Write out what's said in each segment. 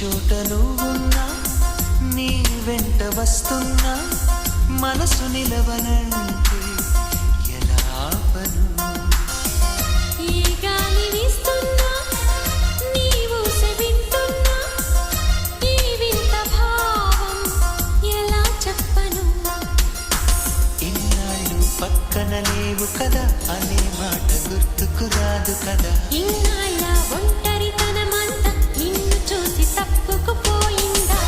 చోట నువ్వున్నా నీ వెంట వస్తున్నా మనసు నిలవనంటే ఎలా ఆపను ఈ గాలి వీస్తున్నా నీవు వింటున్నా ఈ వింత భావం ఎలా చెప్పను ఇన్నాళ్ళు పక్కన లేవు కదా అనే మాట గుర్తుకు రాదు కదా ఇన్నాళ్ళ ఒంటరితనమంతా నిన్ను చూసి తప్పుకుపోయిందా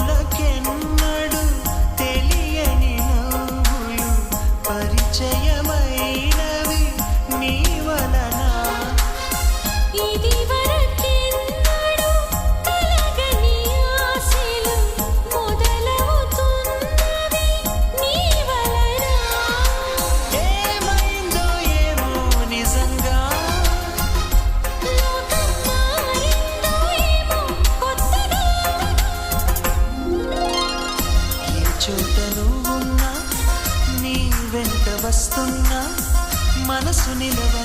పెదవులకెన్నడు తెలియని నవ్వులు పరిచయమైనవి నీ వలన ఇది వరకెన్నడూ కలగని ఆశలు మొదలవుతున్నవి నీ వలన ఏమైందో ఏమో నిజంగా లోకం మారిందో ఏమో కొత్తగా ఏ చోట నువ్వున్నా నీ వెంట వస్తున్నా మనసు నిలవ